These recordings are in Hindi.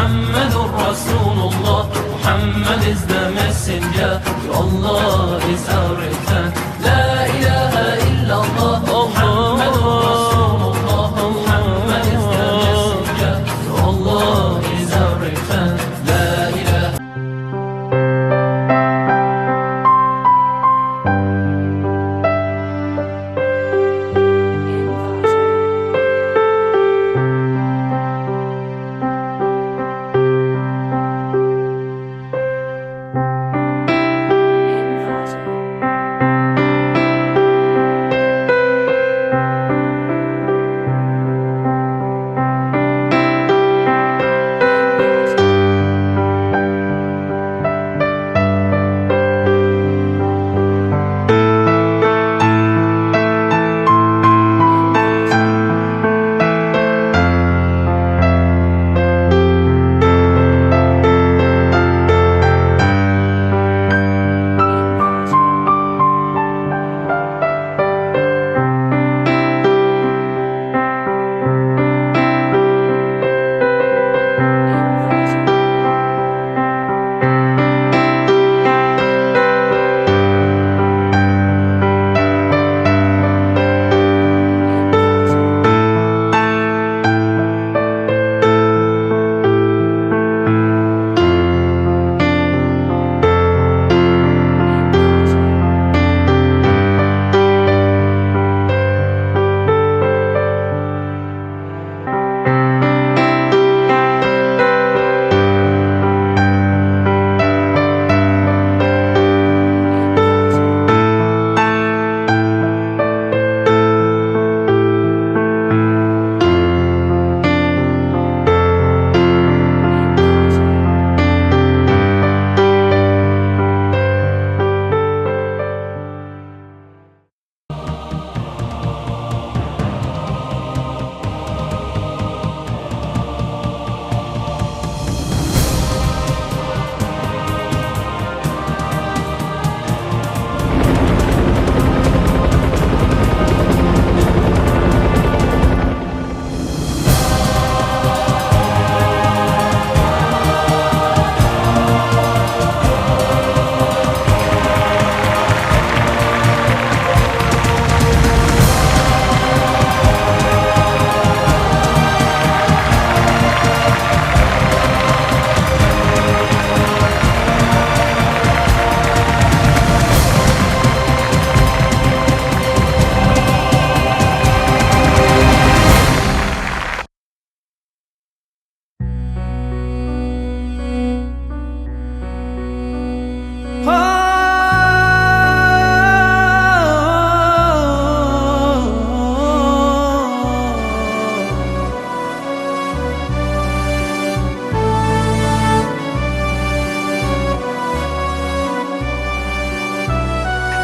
Muhammadur Rasulullah. Muhammad is the messenger. Your Allah is our return. La ilaha illallah. Muhammadur Rasulullah. Muhammad is the messenger. Your Allah is our return. La ilaha.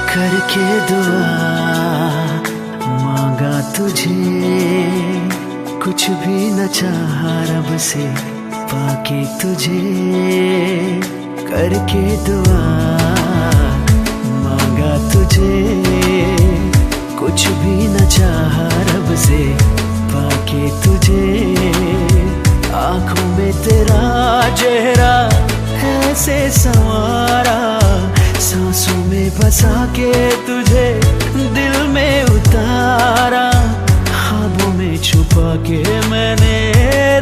करके दुआ मांगा तुझे, कुछ भी न चाहा रब से पाके तुझे। करके दुआ मांगा तुझे, कुछ भी न चाहा रब से पाके तुझे। आँखों में तेरा चेहरा ऐसे संवारा, सांसों में बसा के तुझे दिल में उतारा। ख्वाबों में छुपा के मैंने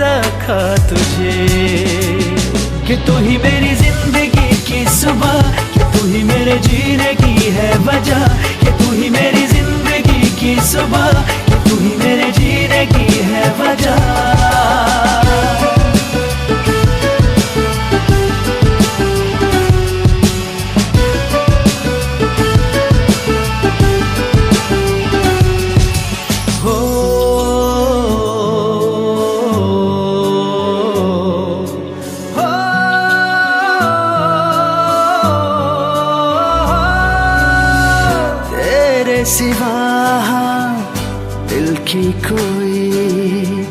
रखा तुझे, कि तू ही मेरी जिंदगी की सुबह, कि तू ही मेरे जीने की है वजह। कि तू ही मेरी जिंदगी की सुबह, कि तू ही मेरे जीने की है वजह। सिवा दिल की कोई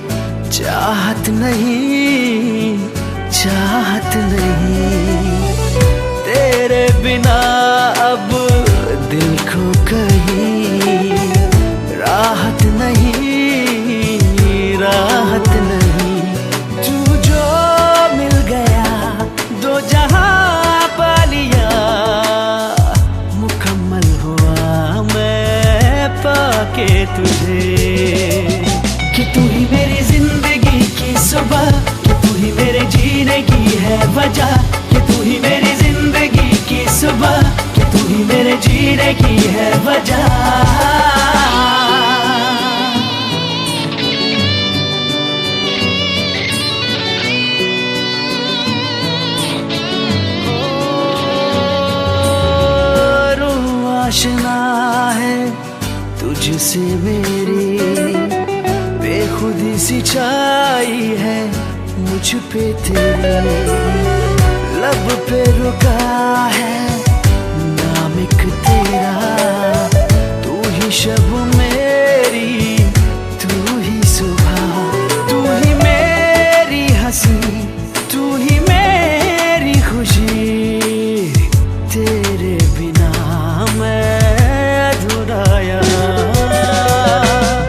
चाहत नहीं, चाहत नहीं। तेरे बिना अब दिल को कहीं राहत नहीं, राहत नहीं। तू जो तुझे। कि तू ही मेरी जिंदगी की सुबह, कि तू ही मेरे जीने की है वजह। कि तू ही मेरी जिंदगी की सुबह, कि तू ही मेरे जीने की है वजह। आशना है तुझसे मेरी, बेखुदी सी छाई है मुझ पे तेरी। लब पे रुका है नाम एक तेरा, तू ही शब मेरी, तू ही सुबह, तू ही मेरी हंसी, तू ही मेरी खुशी। तेरे बिना मैं अधूरा यहाँ।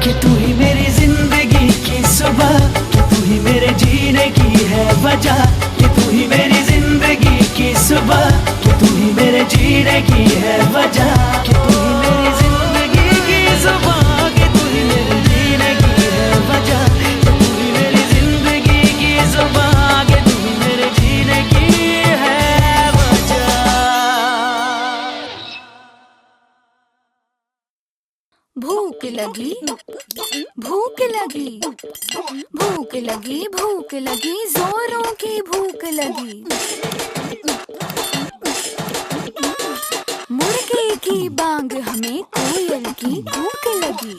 कि तू ही मेरी जिंदगी की सुबह, कि तू ही मेरे जीने की है वजह। कि तू ही मेरी जिंदगी की सुबह, कि तू ही मेरे जीने की है वजह। कि तू ही मेरी जिंदगी की सुबह, कि तू ही मेरे जीने की है वजह। कि तू ही मेरी जिंदगी की सुबह, कि तू ही मेरे जीने की है वजह। भूख लगी, भूख लगी, भूख लगी, भूख लगी, जोरों की भूख लगी। मुर्गे की बांग हमें कोयल की भूख लगी।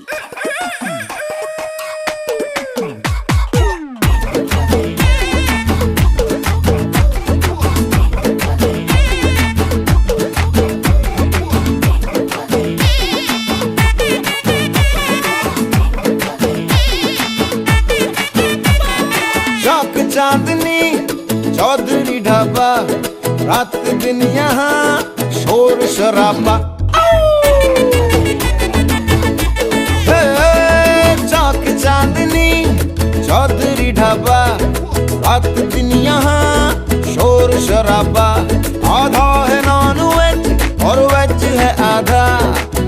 चांदनी चौधरी ढाबा, रात दिन यहाँ शोर शराबा। चौक चांदनी चौधरी ढाबा, रात दिन यहाँ शोर शराबा। आधा है नॉन वेज और वेज है आधा,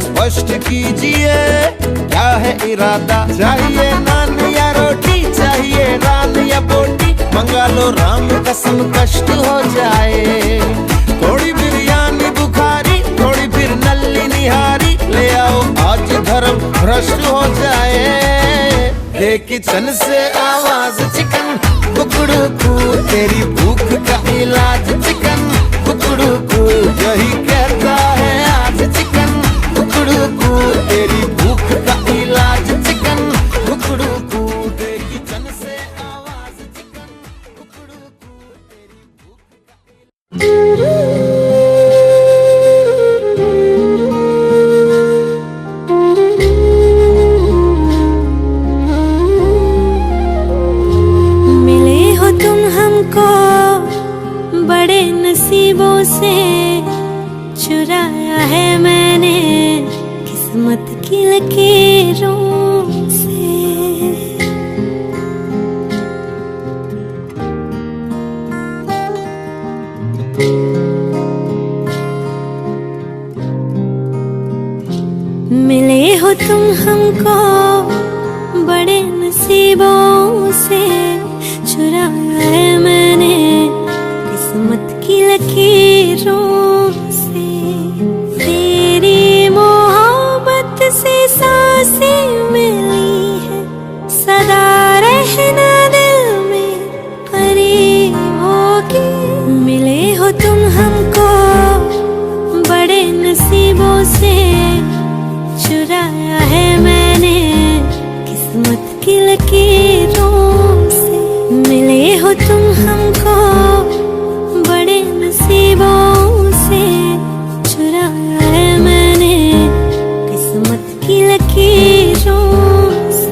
स्पष्ट कीजिए क्या है इरादा। चाहिए नान या रोटी, चाहिए रान या बोटी, मंगा लो राम कसम कष्ट हो जाए। थोड़ी बिरयानी बुखारी, थोड़ी फिर नल्ली निहारी, ले आओ आज धर्म भ्रष्ट हो जाए। दे किचन से आवाज चिकन कुकड़ू कू, तेरी भूख का इलाज चिकन कुकड़ू कू। यही कहता है आज चिकन कुकड़ू कू, तेरी भूख का इलाज चिकन कुकड़ू कू। दे किचन से आवाज चिकन कुकड़ू कू, तेरी भूख का मिले हो तुम हमको बड़े नसीबों से, चुराया है मैंने किस्मत की लकीरों से। मिले हो तुम हमको बड़े नसीबों से, चुराया है मैंने किस्मत की लकीरों से। तेरी मोहब्बत से सांसें मिली है, सदा रहना दिल में करीब होगी। मिले हो तुम हमको बड़े नसीबों से, चुराया है मैंने किस्मत की लकीरों से। मिले हो तुम हमको बड़े नसीबों से, चुराया है मैंने किस्मत की लकीरों से।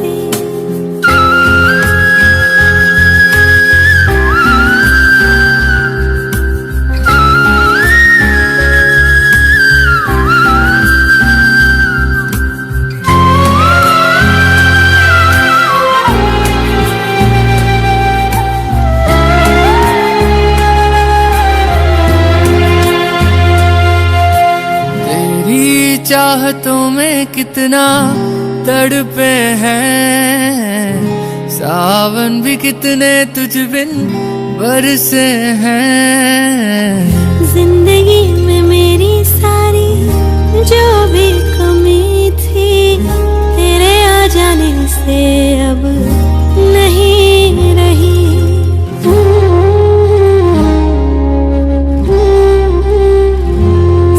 चाहतों में कितना तड़पे हैं, सावन भी कितने तुझ बिन बरसे हैं। जिंदगी में मेरी सारी जो भी कमी थी, तेरे आ जाने से अब नहीं रही।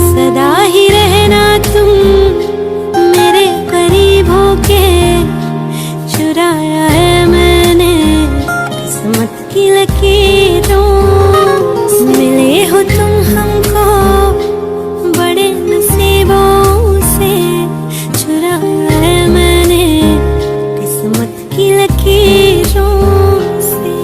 सदा ही रहना तुम मेरे करीब होके, चुराया है मैंने किस्मत की लकीरों। मिले हो तुम हमको बड़े नसीबों से, चुराया है मैंने किस्मत की लकीरों से।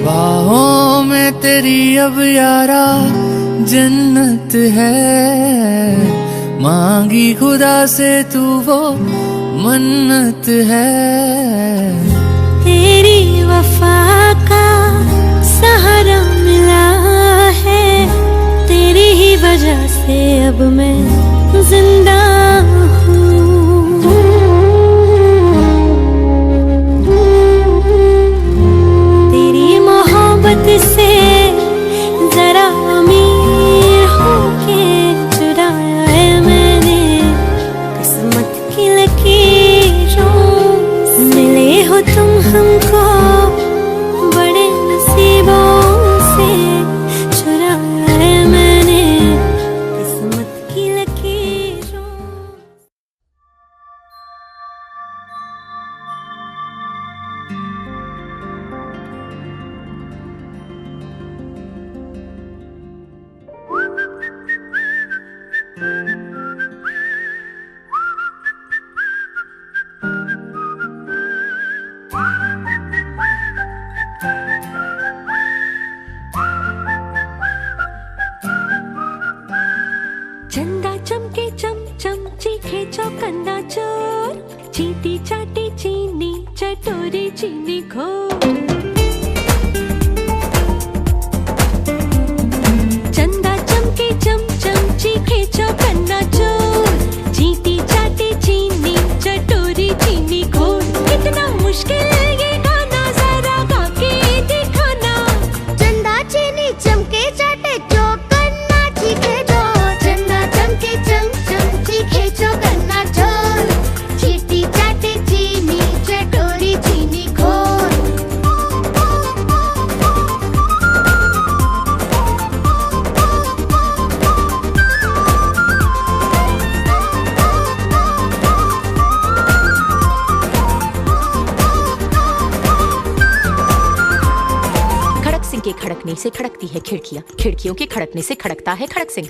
बाहों में तेरी अब यारा जन्नत है, मांगी खुदा से तू वो मन्नत है। तेरी वफा का सहारा मिला है, तेरी ही वजह से अब मैं जिंदा हूँ। तेरी मोहब्बत से जरा अमीर होके, चुराया है मैंने किस्मत की लकीरों। मिले हो तुम हमको बड़े नसीबों से, चुराया है मैंने किस्मत की लकीरों। चंदा चमके चम चम चीखे चौकन्ना चोर, चींटी चाटी चीनी चटोरी चीनी घोर। चंदा चमके चम चम चीखे चौकन्ना चोर, चींटी चाटी चीनी चटोरी चीनी घोर। कितना मुश्किल है ये गाना, जरा गा के दिखाना। चंदा चीनी चमके चाटे चौकन्ना चीखे चोर, चंदा चमके चम चम चीखे चौकन्ना चोर, चींटी चाटे चीनी चटोरी चीनी घोर। खड़क सिंह के खड़कने से खड़कती है खिड़कियां, खिड़कियों के खड़कने से खड़कता है खड़क सिंह।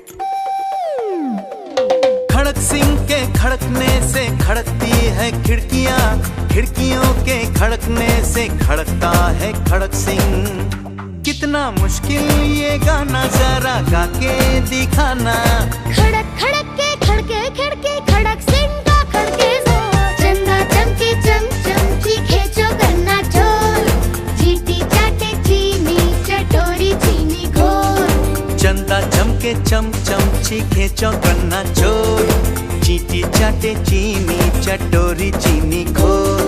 खड़क सिंह के खड़कने से खड़कती है खिड़कियां, खिड़कियों के खड़कने से खड़कता है खड़क सिंह। कितना मुश्किल ये गाना, जरा गा के दिखाना। खड़क खड़क के खड़के खिड़की, खड़क सिंह का खड़के जोर। चंदा चमके चम चम चीखे चौकन्ना चोर, चींटी चाटे चीनी चटोरी चीनी घोर। चंदा चमके चम चम चीखे चौकन्ना चोर, चींटी चाटे चीनी चटोरी चीनी घोर।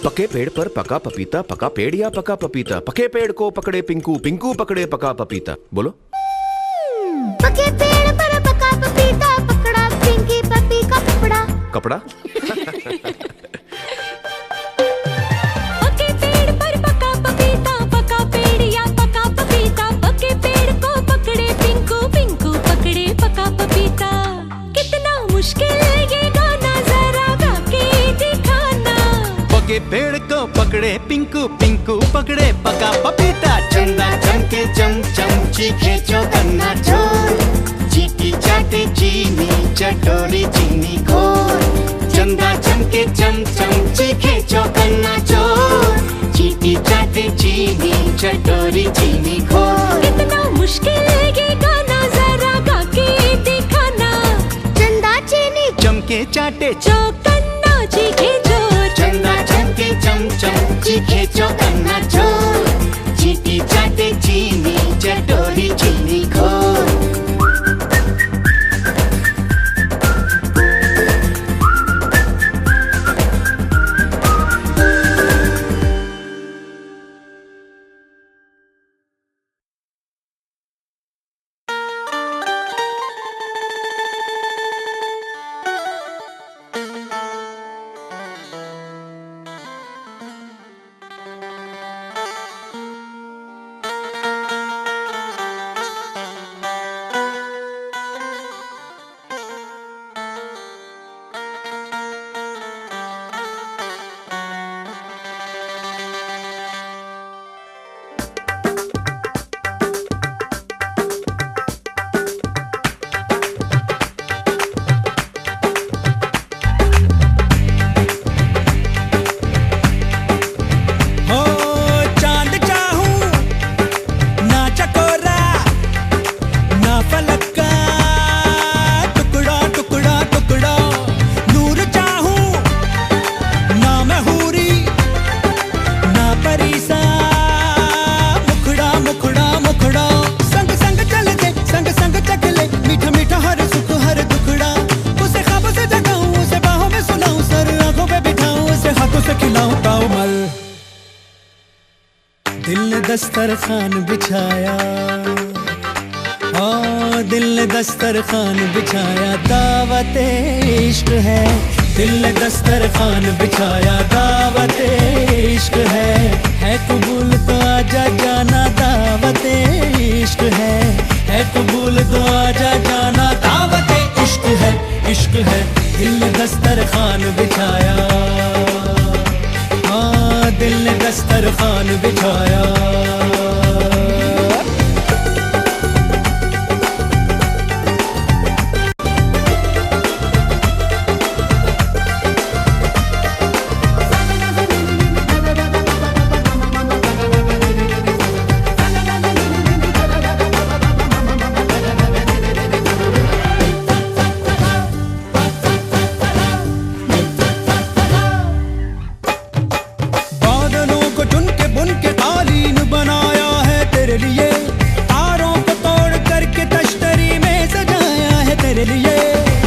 पके पेड़ पर पका पपीता, पका पेड़ या पका पपीता? पके पेड़ को पकड़े पिंकू, पिंकू पकड़े पका पपीता। बोलो। पके पेड़ पर पका पपीता, पकड़ा पिंकी पपी का कपड़ा। कपड़ा? पके पेड़ पर पका पपीता, पका पेड़ या पका पपीता। पके पेड़ को पकड़े पिंकू, पिंकू पकड़े पका पपीता। कितना मुश्किल है ये गाना, जरा गा के दिखाना। पके पेड़ को पकड़े पकड़े पिंकू, पिंकू पकड़े पका पपीता। चंदा चमके चमचम चीखे चौकन्ना चोर, चीटी चाटे चीनी चटोरी चीनी घोर। चंदा चमके चमचम चीखे चौकन्ना चोर, चीटी चाटे चीनी चटोरी चीनी घोर। कितना मुश्किल ये गाना जरा गा के दिखाना। चंदा चीनी चमके चाटे चौकन्ना चीखे चोर। चंदा चमके चमचम चीखे चौकन्ना चोर, चीटी चाटे चीनी चटोरी चीनी घोर। दस्तरखान बिछाया, दिल ने दस्तरखान बिछाया, दावत इश्क है। दिल ने दस्तरखान बिछाया, दावत इश्क है कबूल तो आजा जाना, दावत इश्क है कबूल तो आजा जाना, दावत इश्क है। दिल ने दस्तरखान बिछाया, दिल ने दस्तरखान बिछाया।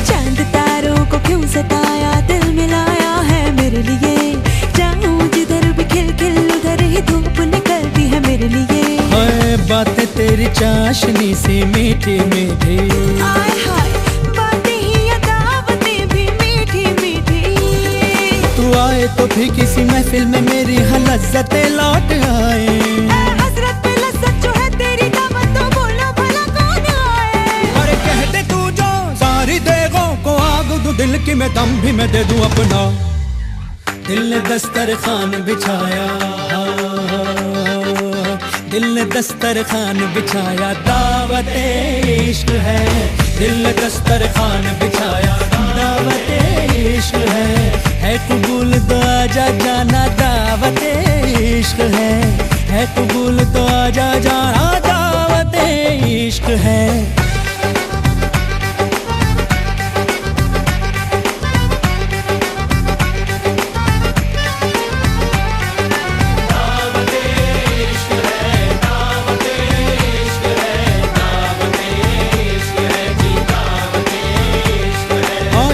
चांद तारों को क्यों सताया, दिल मिलाया है मेरे लिए। जाऊं जिधर भी खिल खिल उधर ही धूप निकलती है मेरे लिए। हाय बातें तेरी चाशनी से मीठी मीठी, हाय हाय बातें ही या दावतें भी मीठी मीठी। तू आए तो भी किसी महफिल में मेरी लज्जतें लौट आए। हसरत पे लज्जत जो है तेरी दावत, तो बोलो भला कौन आए। अरे कह दे तू जो सारी देगों को आग दूं, दिल की मैं दम भी मैं दे दूं अपना। दिल ने दस्तरखान बिछाया, दिल ने दस्तरखान बिछाया, दावत इश्क है। दिल ने दस्तरखान बिछाया, दावत इश्क है कबूल तो आजा जाना, दावत इश्क है कबूल तो आजा जाना, दावत इश्क है।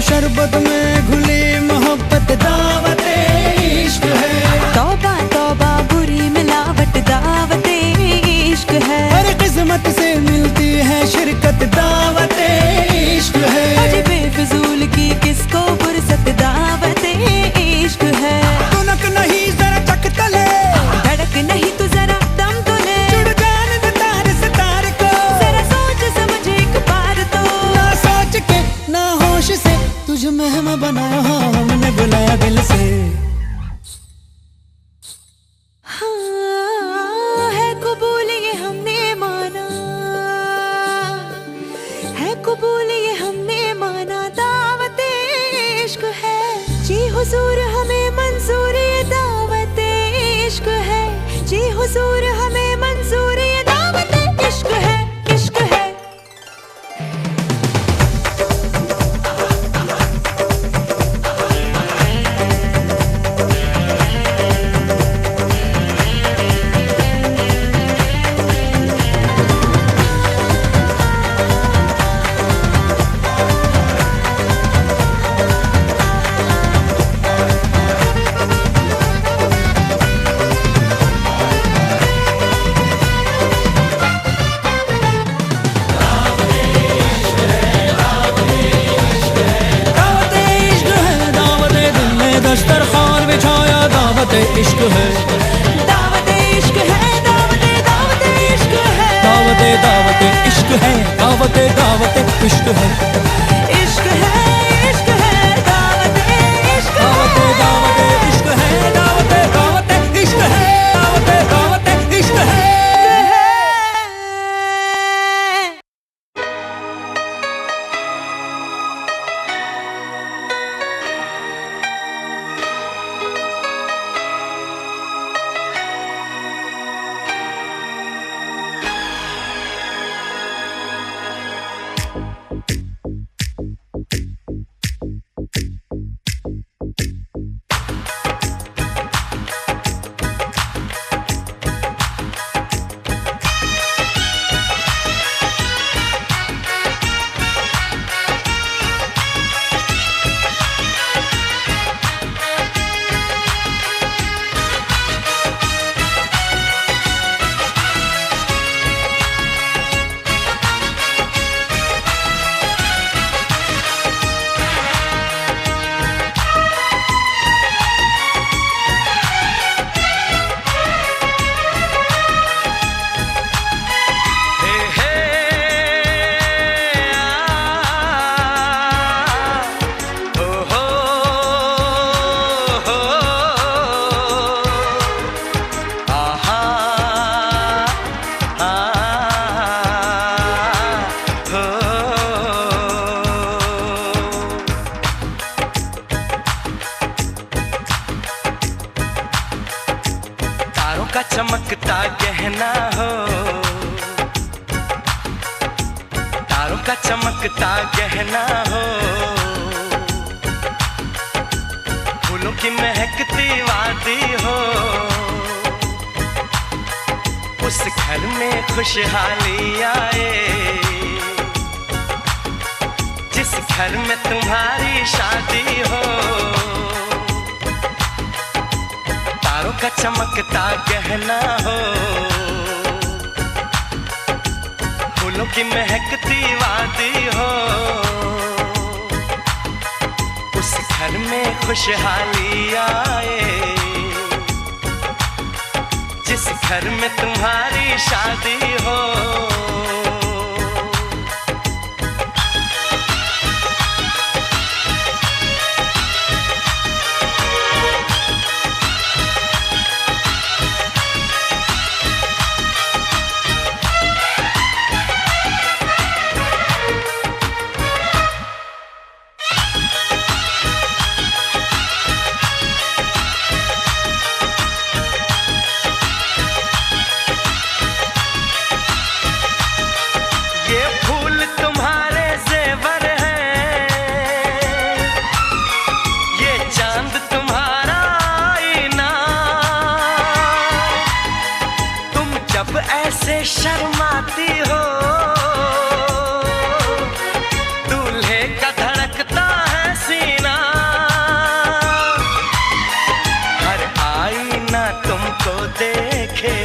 शरबत में घुली मोहब्बत, दावत इश्क है। तौबा तौबा बुरी मिलावट, दावत इश्क है। हर किस्मत से मिलती है शिरकत, जी हुजूर हमें मंजूर, ये दावत इश्क है, इश्क है। दस्तरखान बिछाया दावत इश्क है, दावत इश्क है, दावत इश्क है, दावत इश्क है, दावत इश्क है, इश्क है, इश्क है, दावत इश्क है, दावत इश्क है, दावत इश्क है, दावत इश्क है। का चमकता गहना हो, तारों का चमकता गहना हो, फूलों की महकती वादी हो, उस घर में खुशहाली आए जिस घर में तुम्हारी शादी हो। तारों का चमकता गहना हो, फूलों की महकती वादी हो, उस घर में खुशहाली आए जिस घर में तुम्हारी शादी हो। ऐसे शर्माती हो, दूल्हे का धड़कता है सीना, हर आईना तुमको देखे,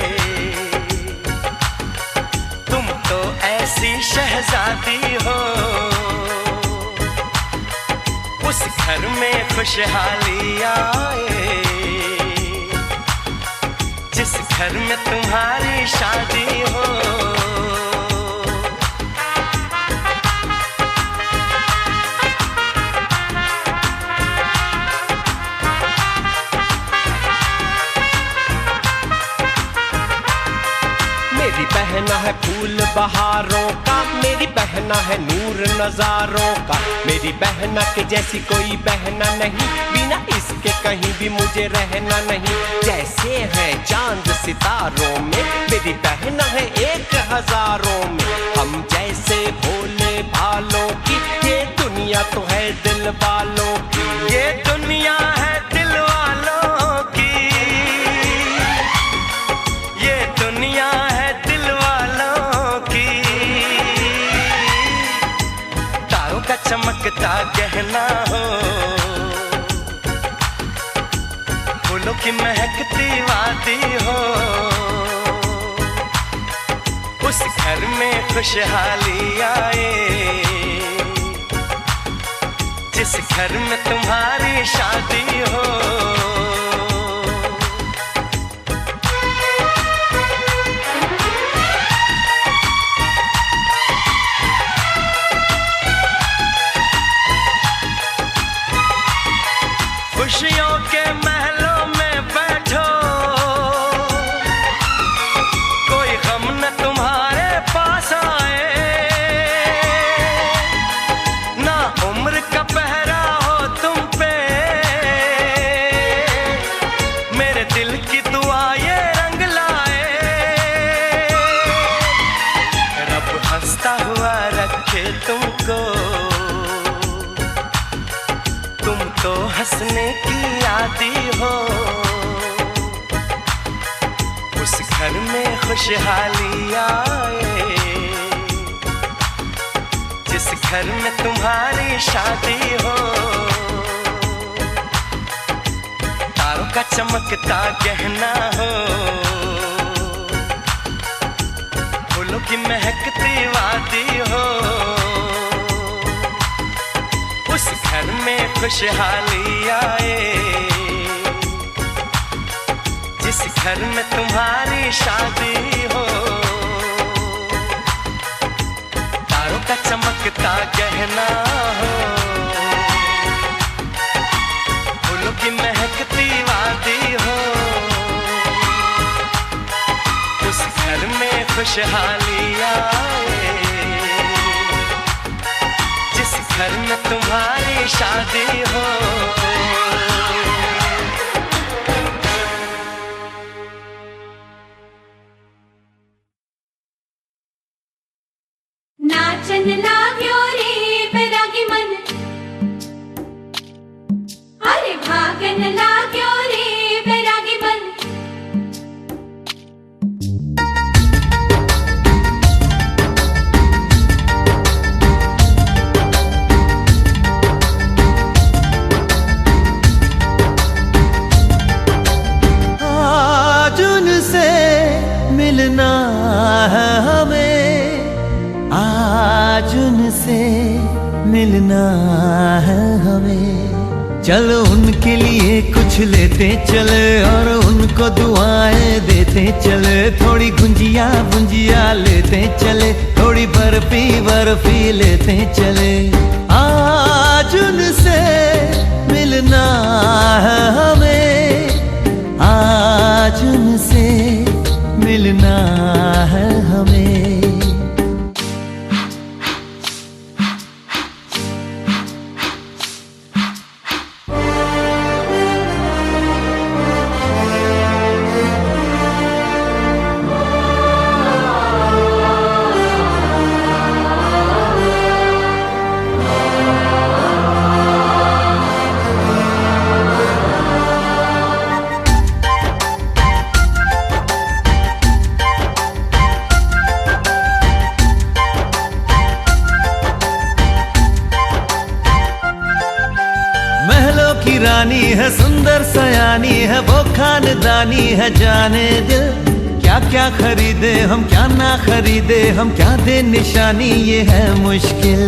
तुम तो ऐसी शहजादी हो, उस घर में खुशहाली आए जिस घर में तुम्हारी शादी हो। मेरी मेरी बहना है फूल बहारों का, मेरी बहना है नूर नजारों का। मेरी बहना के जैसी कोई बहना नहीं, बिना इसके कहीं भी मुझे रहना नहीं। जैसे है चांद सितारों में, मेरी बहना है एक हजारों में। हम जैसे भोले भालों की, ये दुनिया तो है दिल वालों की। ये दुनिया है दिल वालों की, ये दुनिया है दिल वालों की। तारों का चमकता गहना हो, फूलों की महकती वादी हो। उस घर में खुशहाली आए, जिस घर में तुम्हारी शादी हो। खुशियों के महलों में बैठो, कोई गम न तुम्हारे पास आए। ना उम्र का पहरा हो तुम पे, मेरे दिल की दुआ ये रंग लाए। रब हंसता हुआ रखे तुमको, तुम तो हंसने की आदी हो। उस घर में खुशहाली आए, जिस घर में तुम्हारी शादी हो। तारों का चमकता गहना हो, फूलों की महकती वादी हो। उस घर में खुशहाली आए, जिस घर में तुम्हारी शादी हो। तारों का चमकता गहना हो, फूलों की महकती वादी हो। उस घर में खुशहाली आए, जिस घर में तुम्हारी शादी हो। नाचन लाग्यो रे बैरागी मन, अरे भागन लाग्यो रे बैरागी मन। आज उनसे मिलना है हमें, आज उनसे मिलना है हमें। चलो उनके लिए कुछ लेते चले और उनको दुआएं देते चले। थोड़ी गुंजिया गुंजिया लेते चले, थोड़ी बर्फी बर्फी लेते चले। आज उनसे मिलना है हमें, आज उनसे मिलना है हमें। रानी है सुंदर सयानी है, वो खानदानी है जाने दिल। क्या क्या खरीदे हम क्या ना खरीदे हम, क्या दे निशानी ये है मुश्किल।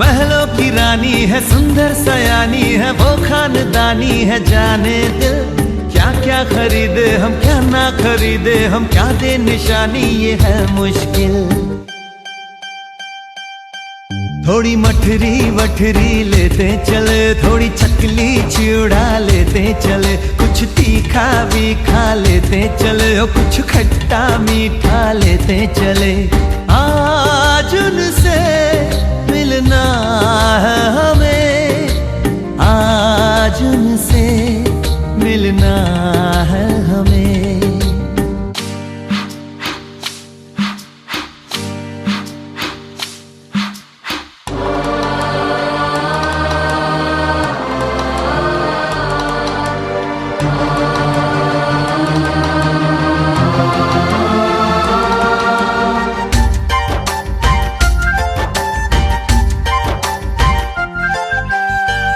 महलों की रानी है सुंदर सयानी है, वो खानदानी है जाने दिल। क्या क्या खरीदे हम क्या ना खरीदे हम, क्या दे निशानी ये है मुश्किल। थोड़ी मठरी वठरी लेते चले, थोड़ी चकली चिड़ा लेते चले, कुछ तीखा भी खा लेते लेते चले, ओ कुछ खट्टा मीठा लेते चले। आज उनसे मिलना है हमें, आज उनसे मिलना है हमें।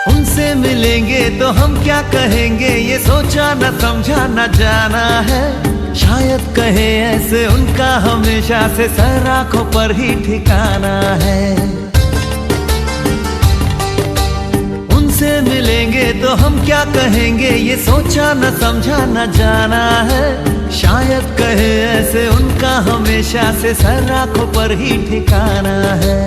उनसे मिलेंगे तो हम क्या कहेंगे, ये सोचा न समझा न जाना है। शायद कहे ऐसे उनका हमेशा से सर आंखों पर ही ठिकाना है। उनसे मिलेंगे तो हम क्या कहेंगे, ये सोचा न समझा न जाना है। शायद कहे ऐसे उनका हमेशा से सर आंखों पर ही ठिकाना है।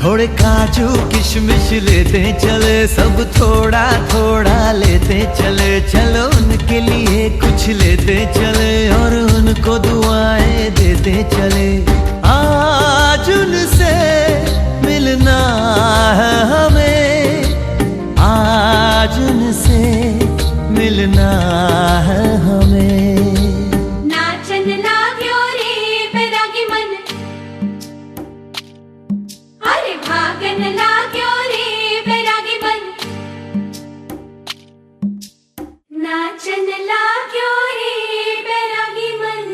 थोड़े काजू किशमिश लेते चले, सब थोड़ा थोड़ा लेते चले। चलो उनके लिए कुछ लेते चले और उनको दुआएं देते चले। आज उनसे मिलना है हमें, आज उनसे मिलना है हमें। नाचन लाग्यो रे बैरागी मन, अरे भागन लाग्यो रे बैरागी मन। नाचन लाग्यो रे बैरागी मन।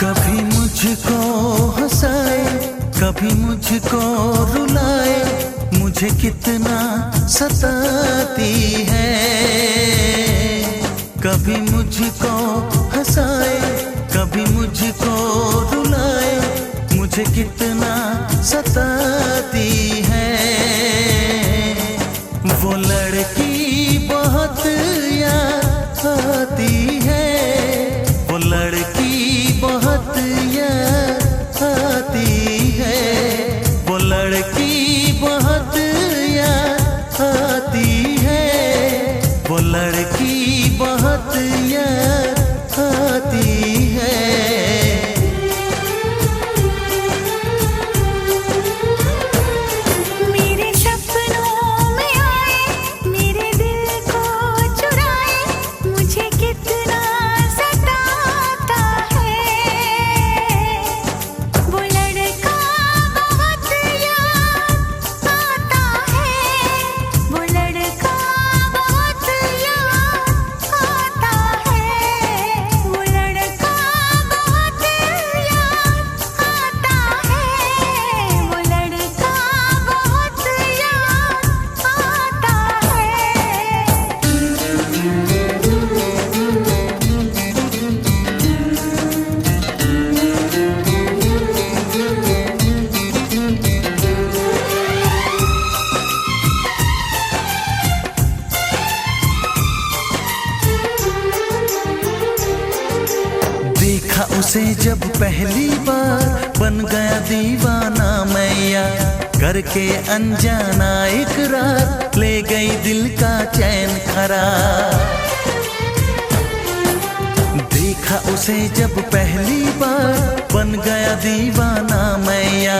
कभी मुझको हंसाए, कभी मुझको रुलाए, मुझे कितना सताती है। कभी मुझको हंसाए, कभी मुझको रुलाए, मुझे कितना सताती है। वो लड़की बहुत याद आती है, वो लड़की बहुत याद आती है, वो लड़की बहुत याद आती है, वो लड़की बहुत याद आती है। मेरे सपनों में आए, मेरे दिल को चुराए, मुझे कितना सताता है। वो लड़का बहुत याद आता है, वो लड़का बहुत याद आता है, वो लड़का बहुत याद आता है, वो लड़का बहुत याद आता देखा उसे जब पहली बार, बन गया दीवाना मैया। करके अनजाना इकरार, ले गई दिल का चैन करार। देखा उसे जब पहली बार, बन गया दीवाना मैया।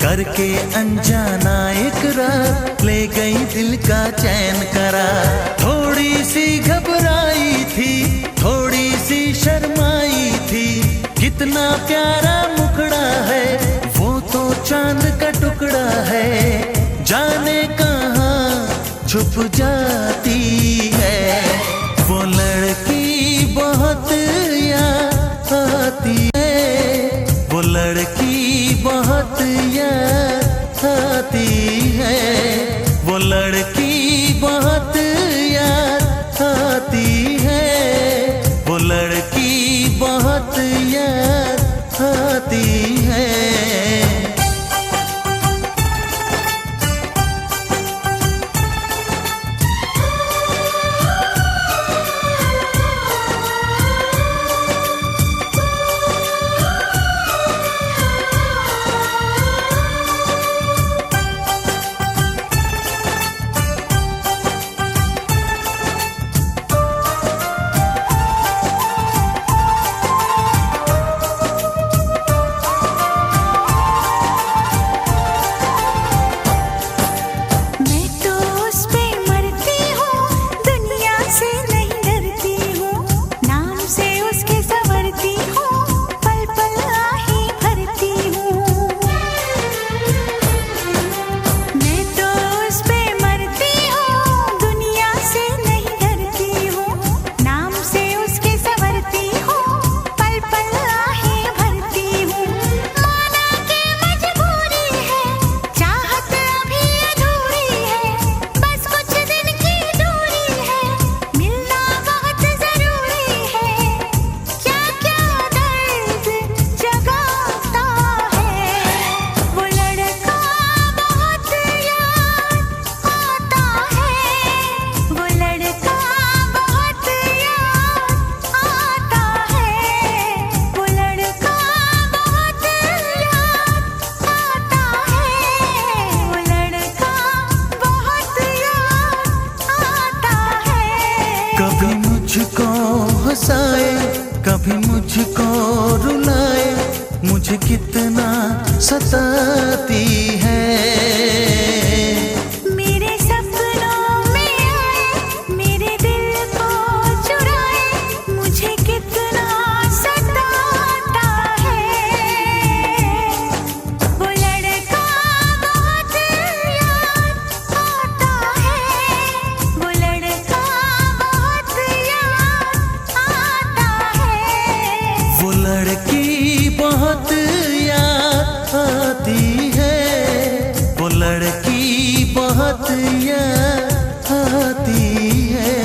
करके अनजाना इकरार, ले गई दिल का चैन करार। थोड़ी सी घबराई थी, थोड़ी सी शर्माई थी, कितना प्यारा मुखड़ा है, वो तो चांद का टुकड़ा है। जाने कहाँ छुप जाती है, हंसाए, कभी मुझको रुलाए, मुझे कितना सताती है। मेरे सपनों में आए, मेरे दिल को चुराए, मुझे कितना सताता है। वो लड़का बहुत याद आता है, वो लड़का बहुत याद आता है। वो लड़की बहुत याद आती है, वो लड़की बहुत याद आती है।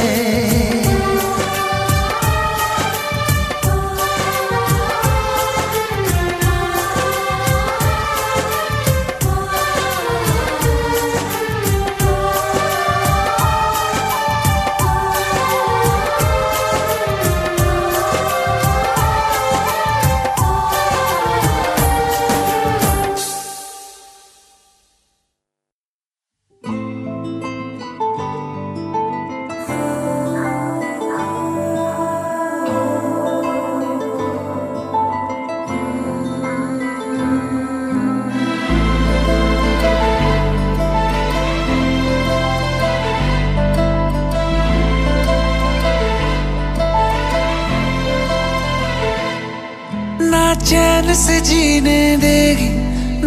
ना चैन से जीने देगी,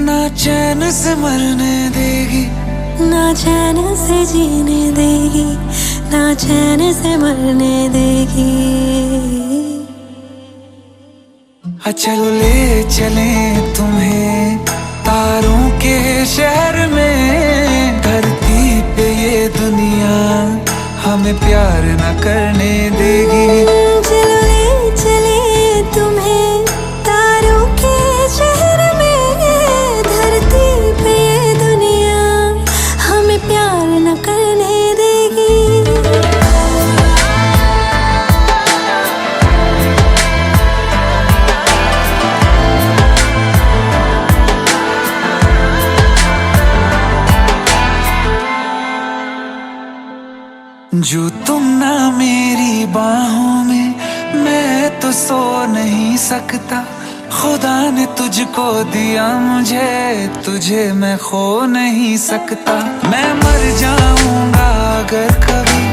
ना चैन से मरने देगी, ना चैन से जीने देगी, ना चैन से मरने देगी। चलो ले चले तुम्हें तारों के शहर में, धरती पे ये दुनिया हमें प्यार न करने देगी। चलो ले चले तुम्हें तारों के शहर में, धरती पे ये दुनिया हमें प्यार न करने देगी। जो तुम ना मेरी बाहों में, मैं तो सो नहीं सकता। खुदा ने तुझको दिया मुझे, तुझे मैं खो नहीं सकता। मैं मर जाऊंगा अगर कभी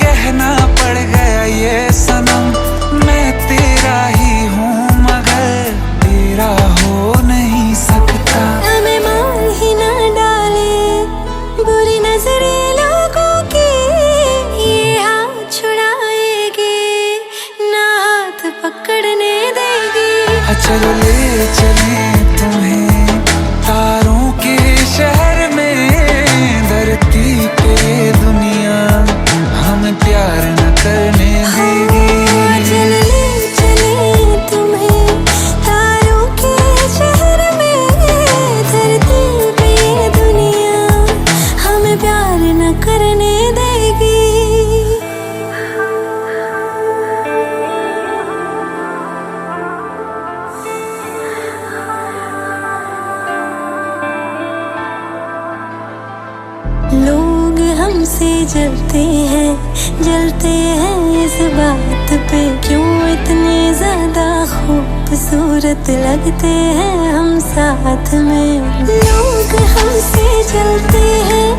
कहना पड़ गया ये सनम, मैं तेरा ही हूँ मगर तेरा हो नहीं सकता। हमें मार ही ना डाले बुरी नजरें लोगों की, ये हाथ छुड़ाएगी ना हाथ पकड़ने देगी। चलो ले चले तुम्हें तारों के शहर में, धरती पे दुनिया हमें प्यार न करने देगी। चलो ले चले तुम्हें तारों के शहर में, धरती पे दुनिया हमें प्यार न करने देगी। लोग हमसे जलते हैं इस बात पे, क्यों इतने ज्यादा खूबसूरत लगते हैं हम साथ में। लोग हमसे जलते हैं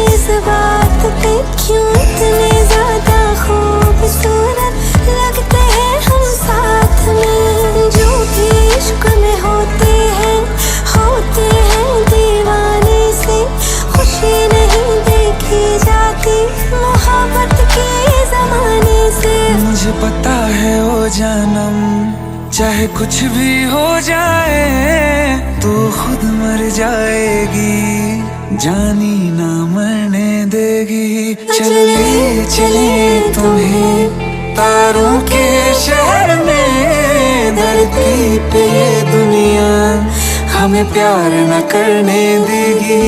इस बात पे, क्यों इतने ज्यादा खूबसूरत लगते हैं हम साथ में। जो भी इश्क में होते हैं दीवाने से, खुशी नहीं देखी जाती मोहब्बत के जमाने से। मुझे पता है ओ जानम, चाहे कुछ भी हो जाए तू खुद मर जाएगी, जानी ना मरने देगी। चले चले तुम्हें तारों के शहर में, धरती पे दुनिया हमें प्यार न करने देगी।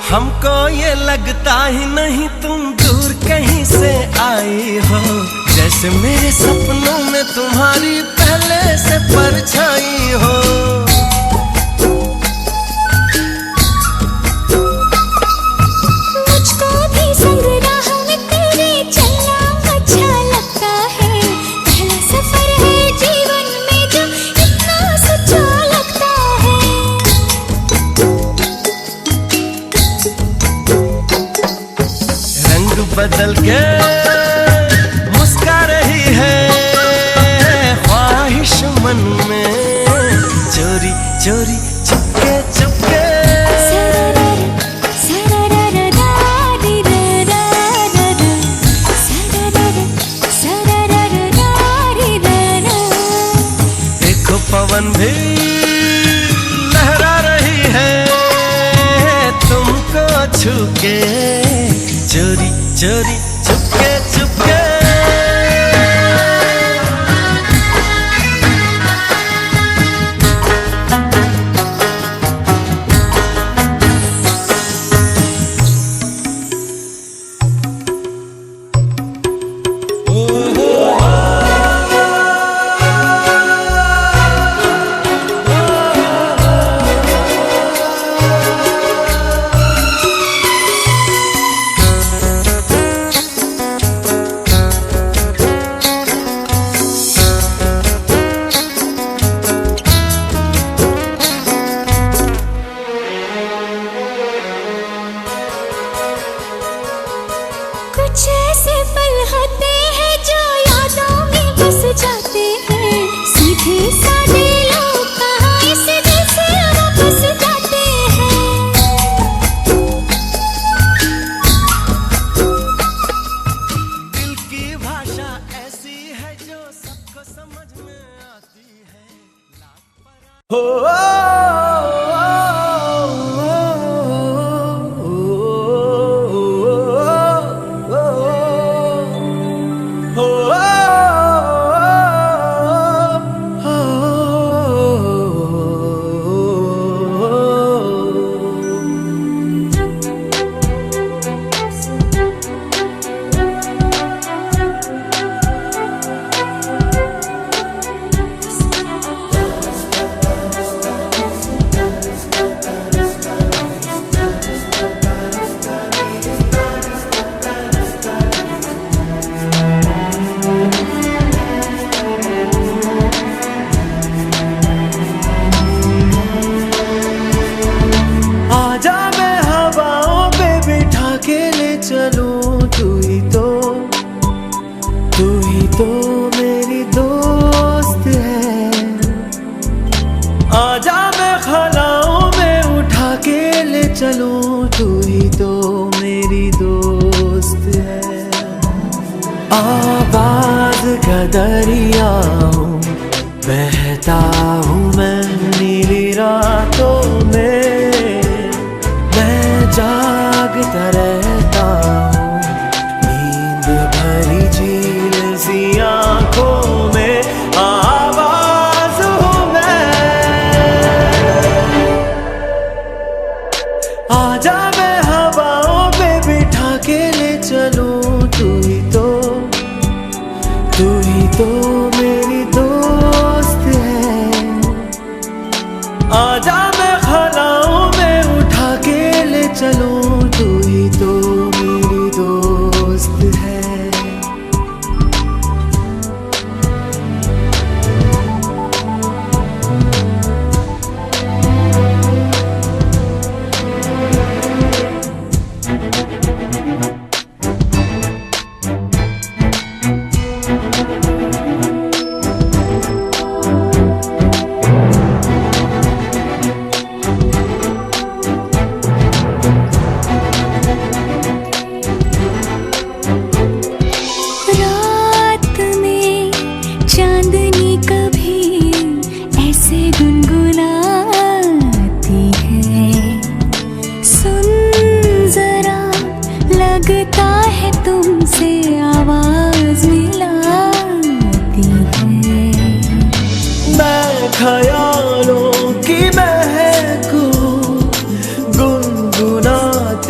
हमको ये लगता ही नहीं तुम दूर कहीं से आई हो, जैसे मेरे सपनों में तुम्हारी पहले से परछाई हो। मुझको भी संग राह में तेरे चलना अच्छा लगता है, पहला सफर है जीवन में जो इतना सच्चा लगता है। रंग बदल के मुस्का रही है ख्वाहिश मन में, चोरी चोरी चुपके चुपके। देखो पवन भी लहरा रही है तुमको छू के, चोरी चोरी चुपके चुपके। कुछ ऐसे पल होते हैं जो यादों में बस जाते हैं, सीधे साधे लोग कहाँ इस दिल से वापस जाते हैं। दिल की भाषा ऐसी है जो सबको समझ में आती है। तो मेरी दोस्त है, आजा मैं खलाओं में उठा के ले चलूं, तू ही तो मेरी दोस्त है। आबाद का दरिया हूँ, बहता हूँ मैं नीली रातों में, मैं जागता रहता हूँ नींद भरी झील सी आँखों में, आवाज हूँ मैं। आजा मैं हवाओं पे बिठा के ले चलूं, तू ही तो मेरी दोस्त है। आजा मैं खलाओं में उठा के ले चलूं, तू ही तो मेरी दोस्त है। लगता है तुमसे आवाज मिलाती है। मैं ख्यालों की महक गुनगुनाती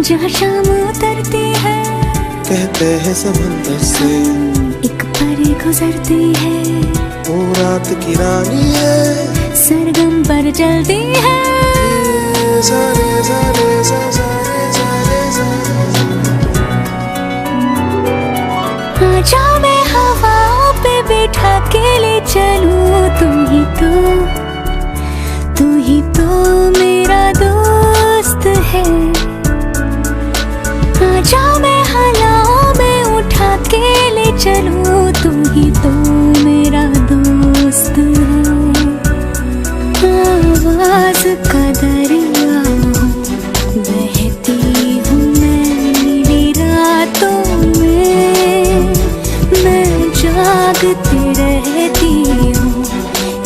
जहाँ शाम उतरती है, कहते हैं समंदर से एक परी गुजरती है, वो रात की रानी है, सरगम पर जलती है। सारे सारे सारे सारे आजा मैं हवाओं पे बैठा के ले चलूं, तू ही तो मेरा दोस्त है। आजा मैं हलाओं में उठा के ले चलूं, तू ही तो मेरा दोस्त है। आवाज का दरिया हूँ, बहती हूँ मैं नीली रातों में, मैं जागती रहती हूँ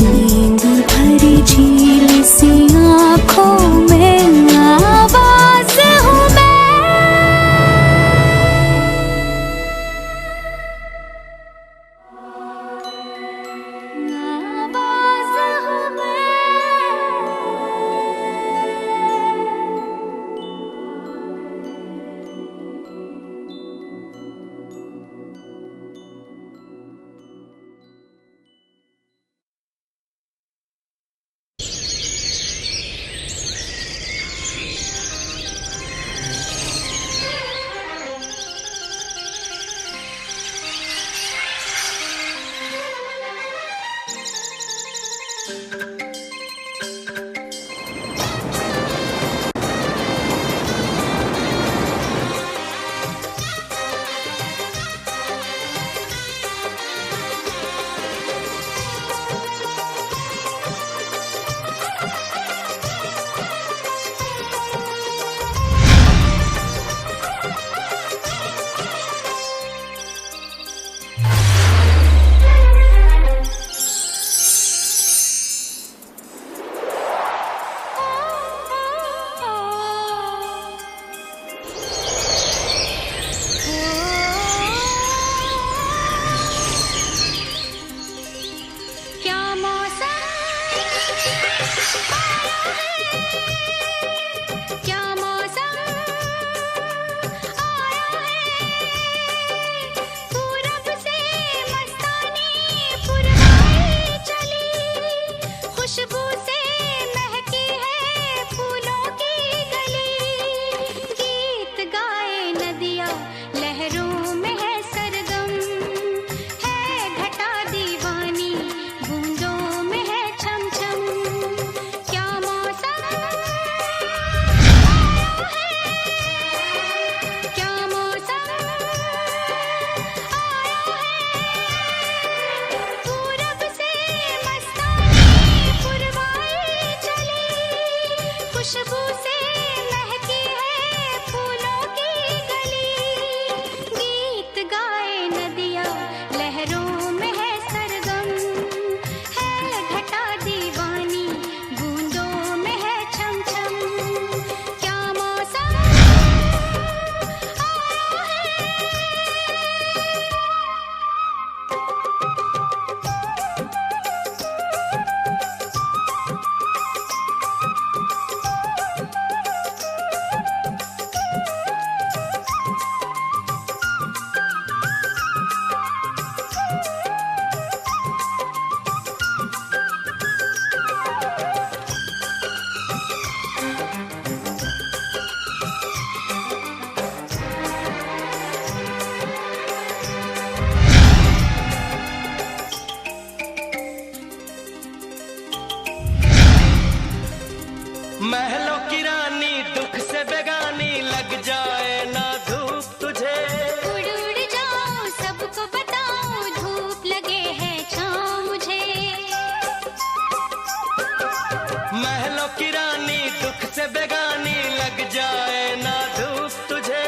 नींद भरी झील सी आँखों में, आवाज हूँ मैं। महलों की रानी दुख से बेगानी, लग जाए ना धूप तुझे। उड़ उड़ जाऊं सबको बताऊं, धूप लगे है छाँव मुझे। महलों की रानी दुख से बेगानी, लग जाए ना धूप तुझे।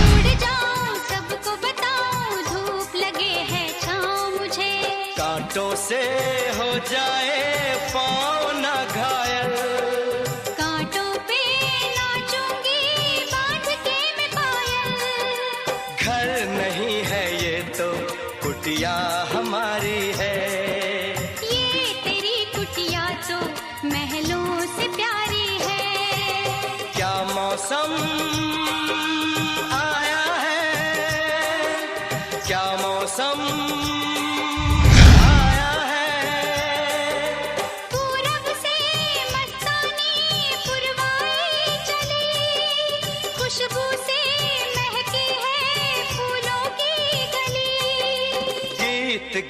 उड़ जाऊं सबको बताऊं, धूप लगे है छाँव मुझे। कांटों से हो जाए पाँव ना घायल, कांटों पे नाचूंगी बांध के मैं पायल। घर नहीं है ये तो कुटिया हमारी है। ये तेरी कुटिया तो महलों से प्यारी है। क्या मौसम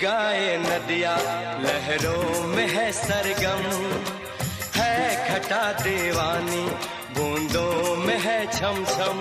गाए नदिया, लहरों में है सरगम, है खटा दीवानी, बूंदों में है छम छम।